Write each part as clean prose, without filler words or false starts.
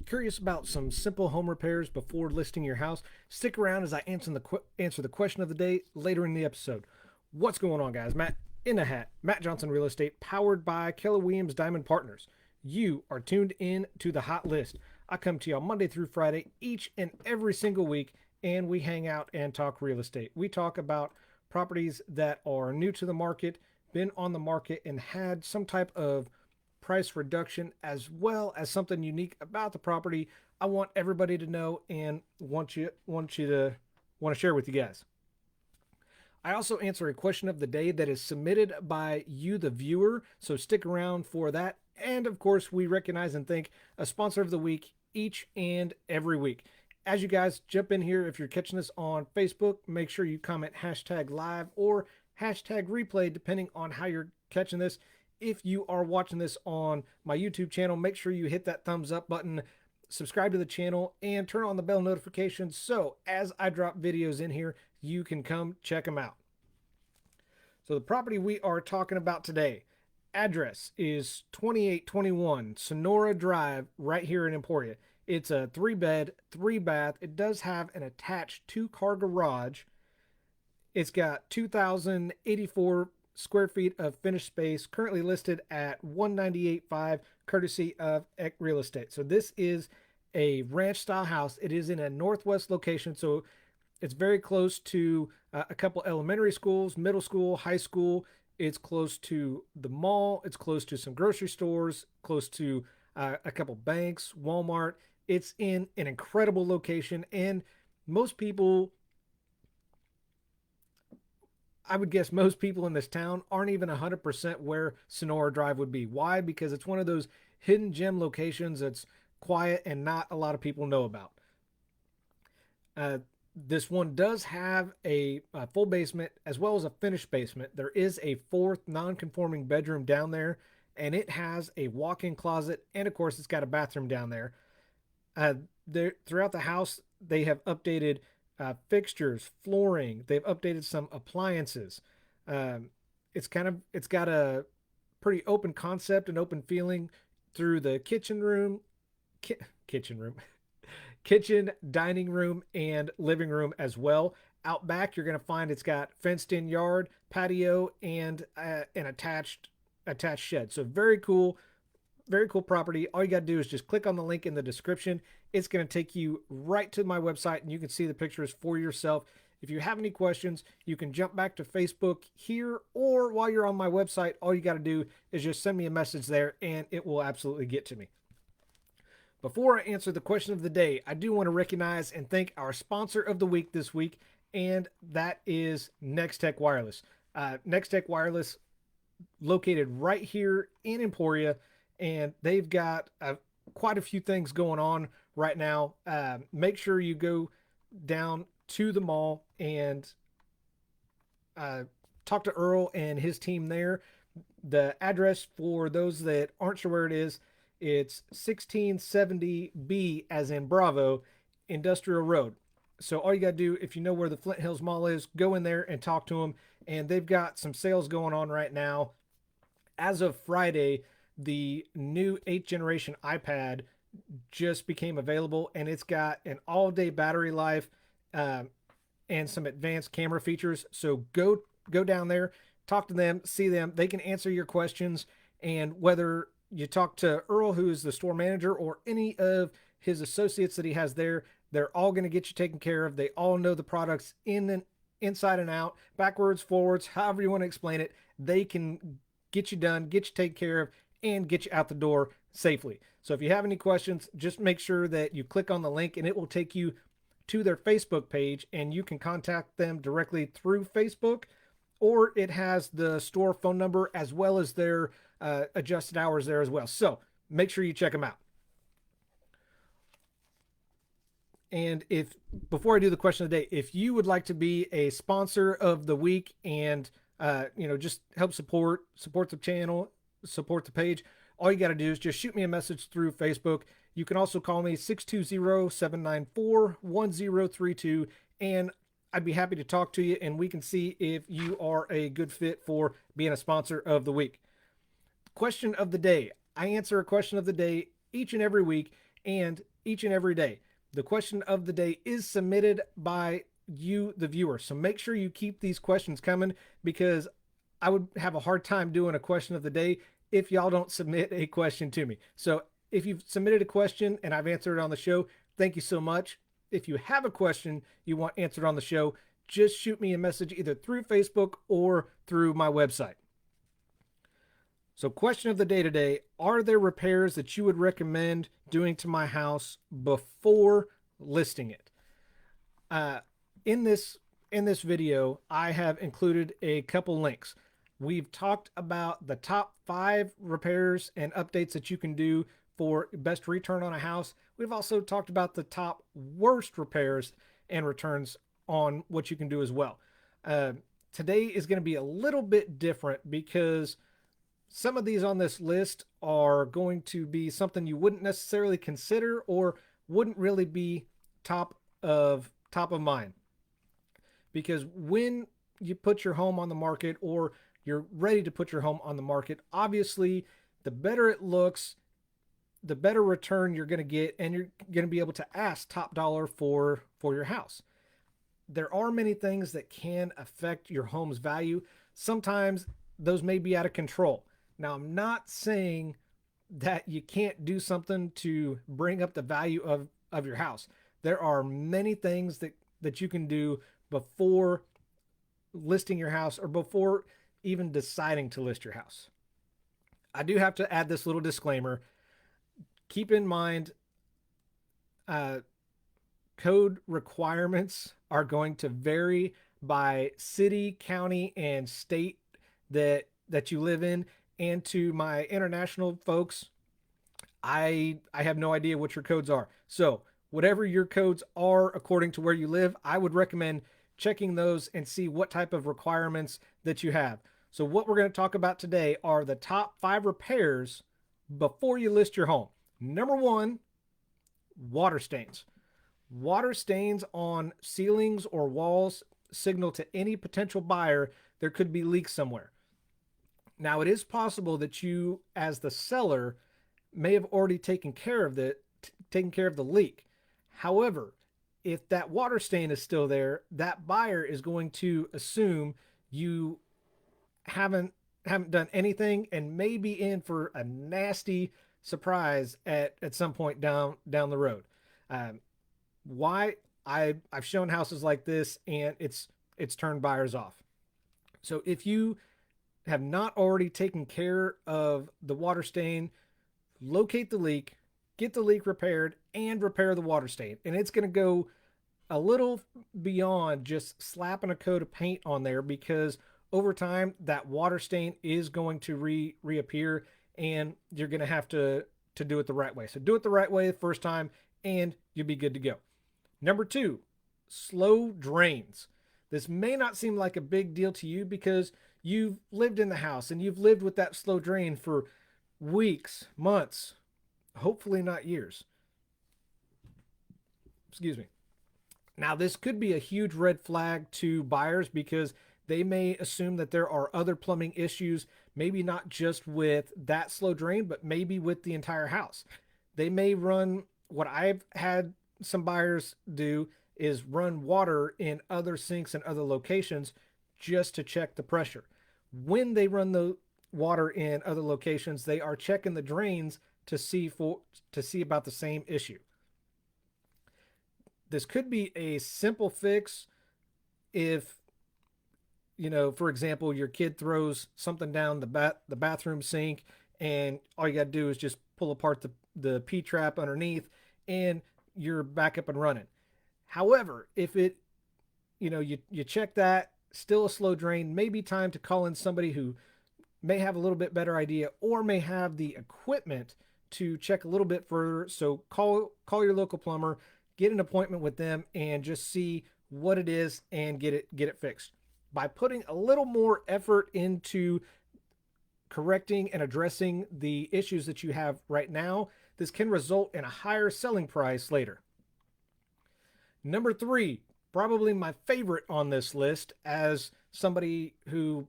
Curious about some simple home repairs before listing your house? Stick around as I answer the question of the day later in the episode. What's going on, guys? Matt in the hat. Matt Johnson Real Estate, powered by Keller Williams Diamond Partners. You are tuned in to the hot list. I come to y'all Monday through Friday, each and every single week, and we hang out and talk real estate. We talk about properties that are new to the market, been on the market, and had some type of price reduction, as well as something unique about the property I want everybody to know and want to share with you guys. I also answer a question of the day that is submitted by you, the viewer, so stick around for that. And of course, we recognize and thank a sponsor of the week each and every week. As you guys jump in here, if you're catching this on Facebook, make sure you comment hashtag live or hashtag replay, depending on how you're catching this. If you are watching this on my YouTube channel, make sure you hit that thumbs up button, subscribe to the channel, and turn on the bell notifications so as I drop videos in here, you can come check them out. So the property we are talking about today, address is 2821 Sonora Drive right here in Emporia. It's a 3-bed, 3-bath. It does have an attached 2-car garage. It's got 2,084 square feet of finished space, currently listed at 198.5, courtesy of Eck Real Estate. So this is a ranch style house. It is in a northwest location, so it's very close to a couple elementary schools, middle school, high school. It's close to the mall. It's close to some grocery stores, close to a couple banks, Walmart. It's in an incredible location, and most people, I would guess most people in this town aren't even 100% where Sonora Drive would be. Why? Because it's one of those hidden gem locations that's quiet and not a lot of people know about. This one does have a full basement as well as a finished basement. There is a 4th non-conforming bedroom down there, and it has a walk-in closet, and of course it's got a bathroom down there. Throughout the house, they have updated fixtures, flooring. They've updated some appliances. It's got a pretty open concept and open feeling through the kitchen, dining room, and living room as well. Out back, you're going to find it's got fenced-in yard, patio, and an attached shed. So very cool property. All you got to do is just click on the link in the description. It's going to take you right to my website, and you can see the pictures for yourself. If you have any questions, you can jump back to Facebook here, or while you're on my website, all you got to do is just send me a message there, and it will absolutely get to me. Before I answer the question of the day, I do want to recognize and thank our sponsor of the week this week, and that is Nextech Wireless. Nextech Wireless, located right here in Emporia, and they've got quite a few things going on right now. Make sure you go down to the mall and talk to Earl and his team there. The address, for those that aren't sure where it is, it's 1670B, as in Bravo, Industrial Road. So all you got to do, if you know where the Flint Hills Mall is, go in there and talk to them. And they've got some sales going on right now. As of Friday, the new 8th generation iPad just became available, and it's got an all-day battery life and some advanced camera features. So go down there, talk to them, see them. They can answer your questions, and whether you talk to Earl, who is the store manager, or any of his associates that he has there, they're all going to get you taken care of. They all know the products inside and out, backwards, forwards, however you want to explain it. They can get you done, get you taken care of, and get you out the door safely. So if you have any questions, just make sure that you click on the link, and it will take you to their Facebook page, and you can contact them directly through Facebook, or it has the store phone number as well as their adjusted hours there as well. So make sure you check them out. And before I do the question of the day, if you would like to be a sponsor of the week and just help support the channel, support the page, all you got to do is just shoot me a message through Facebook. You can also call me 620-794-1032, and I'd be happy to talk to you, and we can see if you are a good fit for being a sponsor of the week. Question of the day. I answer a question of the day each and every week, And each and every day, the question of the day is submitted by you, the viewer. So make sure you keep these questions coming, because I would have a hard time doing a question of the day if y'all don't submit a question to me. So if you've submitted a question and I've answered it on the show, thank you so much. If you have a question you want answered on the show, just shoot me a message either through Facebook or through my website. So, question of the day today: are there repairs that you would recommend doing to my house before listing it? Uh, in this in this video, I have included a couple links. We've talked about the top 5 repairs and updates that you can do for best return on a house. We've also talked about the top worst repairs and returns on what you can do as well. Today is going to be a little bit different, because some of these on this list are going to be something you wouldn't necessarily consider or wouldn't really be top of mind. Because when you put your home on the market, or you're ready to put your home on the market, obviously the better it looks, the better return you're going to get, and you're going to be able to ask top dollar for your house. There are many things that can affect your home's value. Sometimes those may be out of control. Now, I'm not saying that you can't do something to bring up the value of your house. There are many things that you can do before listing your house, or before even deciding to list your house. I do have to add this little disclaimer. Keep in mind, code requirements are going to vary by city, county, and state that you live in. And to my international folks, I have no idea what your codes are. So whatever your codes are according to where you live, I would recommend checking those and see what type of requirements that you have. So what we're going to talk about today are the top 5 repairs before you list your home. Number 1, water stains. Water stains on ceilings or walls signal to any potential buyer there could be leaks somewhere. Now, it is possible that you, as the seller, may have already taken care of the leak. However, if that water stain is still there, that buyer is going to assume you haven't done anything, and may be in for a nasty surprise at some point down the road. Why I've shown houses like this, and it's turned buyers off. So if you have not already taken care of the water stain, locate the leak, get the leak repaired, and repair the water stain. And it's going to go a little beyond just slapping a coat of paint on there, because over time that water stain is going to reappear, and you're going to have to do it the right way. So do it the right way the first time, and you'll be good to go. Number 2, slow drains. This may not seem like a big deal to you, because you've lived in the house and you've lived with that slow drain for weeks, months, hopefully not years. Excuse me. Now, this could be a huge red flag to buyers, because they may assume that there are other plumbing issues, maybe not just with that slow drain, but maybe with the entire house. They may run, what I've had some buyers do is run water in other sinks and other locations just to check the pressure. When they run the water in other locations, they are checking the drains to see about the same issue. This could be a simple fix if, for example, your kid throws something down the bathroom sink, and all you got to do is just pull apart the P-trap underneath, and you're back up and running. However, if you check that, still a slow drain, may be time to call in somebody who may have a little bit better idea, or may have the equipment to check a little bit further. So call your local plumber, get an appointment with them, and just see what it is and get it fixed. By putting a little more effort into correcting and addressing the issues that you have right now, this can result in a higher selling price later. Number 3, probably my favorite on this list, as somebody who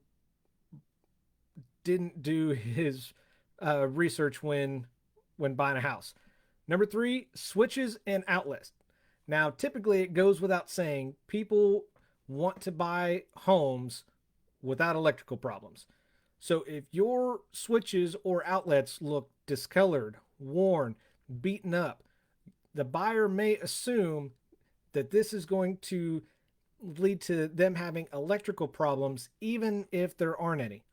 didn't do his research when buying a house. Number three, switches and outlets. Now, typically it goes without saying, people want to buy homes without electrical problems. So if your switches or outlets look discolored, worn, beaten up, the buyer may assume that this is going to lead to them having electrical problems, even if there aren't any.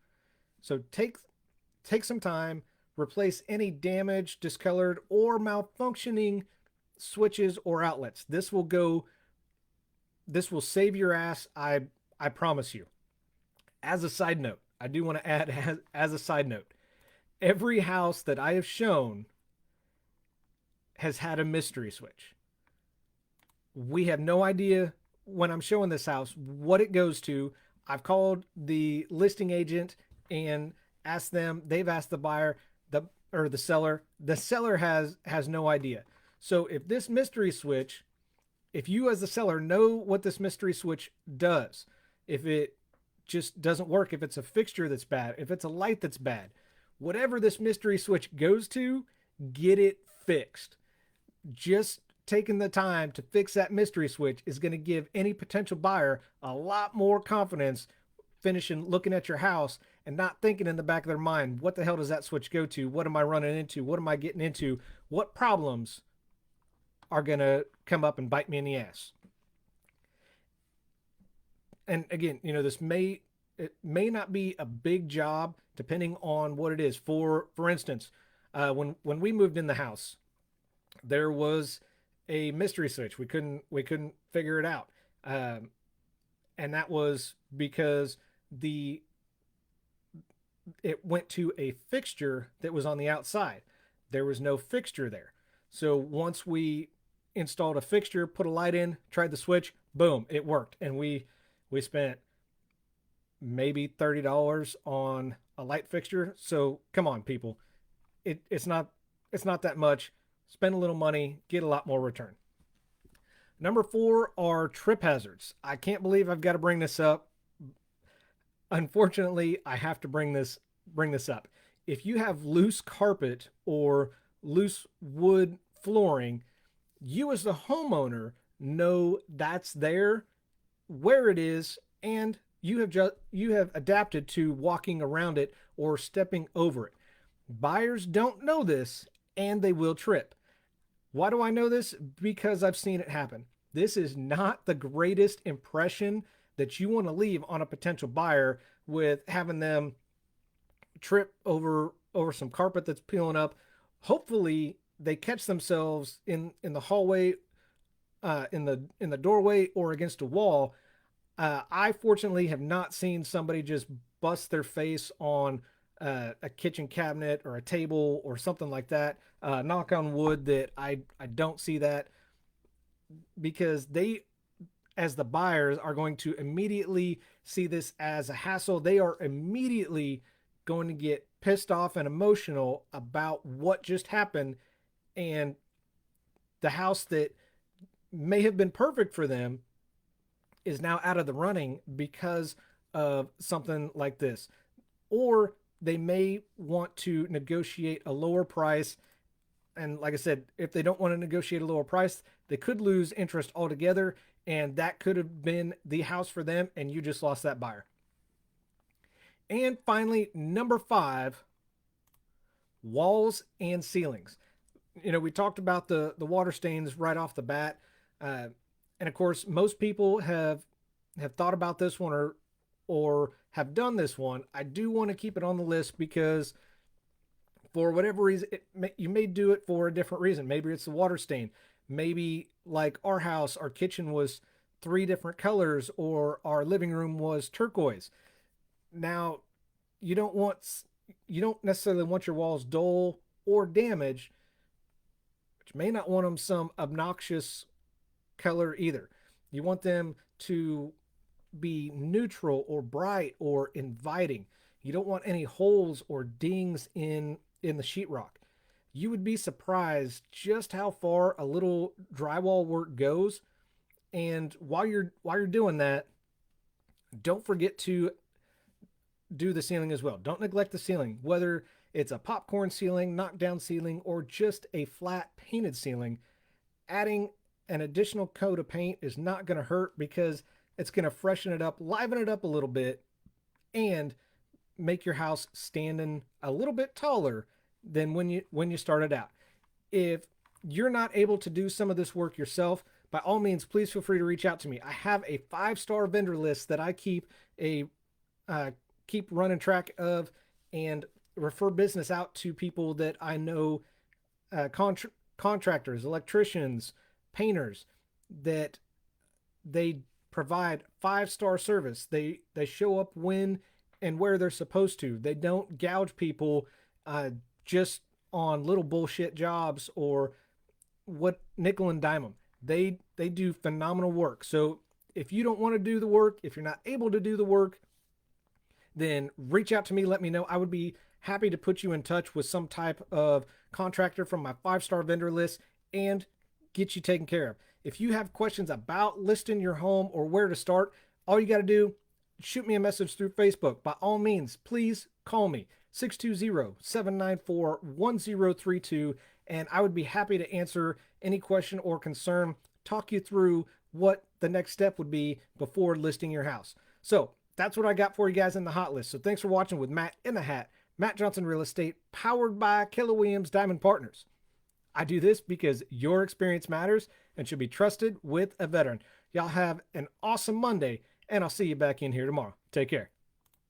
So take some time, replace any damaged, discolored, or malfunctioning switches or outlets. This will save your ass. I promise you. As a side note, I do want to add as a side note, every house that I have shown has had a mystery switch. We have no idea when I'm showing this house what it goes to. I've called the listing agent and asked them. They've asked the buyer, the seller. The seller has no idea. So if this mystery switch, if you as the seller know what this mystery switch does, if it just doesn't work, if it's a fixture that's bad, if it's a light that's bad, whatever this mystery switch goes to, get it fixed. Just taking the time to fix that mystery switch is going to give any potential buyer a lot more confidence finishing looking at your house and not thinking in the back of their mind, what the hell does that switch go to? What am I running into? What am I getting into? What problems are going to come up and bite me in the ass? And again, this it may not be a big job depending on what it is. For instance, when we moved in the house, there was a mystery switch. We couldn't figure it out, and that was because it went to a fixture that was on the outside. There was no fixture there. So once we installed a fixture, put a light in, tried the switch, boom, it worked, and we spent maybe $30 on a light fixture. So come on, people, it's not that much. Spend a little money, get a lot more return. Number four are trip hazards. I can't believe I've got to bring this up. Unfortunately, I have to bring this up. If you have loose carpet or loose wood flooring, you as the homeowner know that's there, where it is, and you have adapted to walking around it or stepping over it. Buyers don't know this and they will trip. Why do I know this? Because I've seen it happen. This is not the greatest impression that you want to leave on a potential buyer with having them trip over some carpet that's peeling up. Hopefully they catch themselves in the hallway, in the doorway or against a wall. I fortunately have not seen somebody just bust their face on a kitchen cabinet or a table or something like that. Knock on wood that I don't see that, because they, as the buyers, are going to immediately see this as a hassle. They are immediately going to get pissed off and emotional about what just happened, and the house that may have been perfect for them is now out of the running because of something like this. Or they may want to negotiate a lower price. And like I said, if they don't want to negotiate a lower price, they could lose interest altogether. And that could have been the house for them, and you just lost that buyer. And finally, number five, walls and ceilings. We talked about the water stains right off the bat. And of course, most people have thought about this one or have done this one. I do want to keep it on the list because for whatever reason, you may do it for a different reason. Maybe it's the water stain. Maybe like our house, our kitchen was 3 different colors, or our living room was turquoise. Now, you don't necessarily want your walls dull or damaged, but you may not want them some obnoxious color either. You want them to be neutral or bright or inviting. You don't want any holes or dings in the sheetrock. You would be surprised just how far a little drywall work goes. And while you're doing that, don't forget to do the ceiling as well. Don't neglect the ceiling, whether it's a popcorn ceiling, knockdown ceiling, or just a flat painted ceiling, adding an additional coat of paint is not going to hurt because it's going to freshen it up, liven it up a little bit, and make your house standing a little bit taller than when you started out. If you're not able to do some of this work yourself, by all means, please feel free to reach out to me. I have a 5-star vendor list that I keep running track of and refer business out to people that I know, contractors, electricians, painters, that they provide 5-star service. They show up when and where they're supposed to. They don't gouge people just on little bullshit jobs or what nickel and dime them. They do phenomenal work. So if you don't want to do the work, if you're not able to do the work, then reach out to me. Let me know. I would be happy to put you in touch with some type of contractor from my 5-star vendor list and get you taken care of. If you have questions about listing your home or where to start, all you got to do, shoot me a message through Facebook. By all means, please call me 620-794-1032, and I would be happy to answer any question or concern, talk you through what the next step would be before listing your house. So that's what I got for you guys in the hot list. So thanks for watching with Matt in the Hat, Matt Johnson Real Estate, powered by Keller Williams Diamond Partners. I do this because your experience matters and should be trusted with a veteran. Y'all have an awesome Monday, and I'll see you back in here tomorrow. Take care.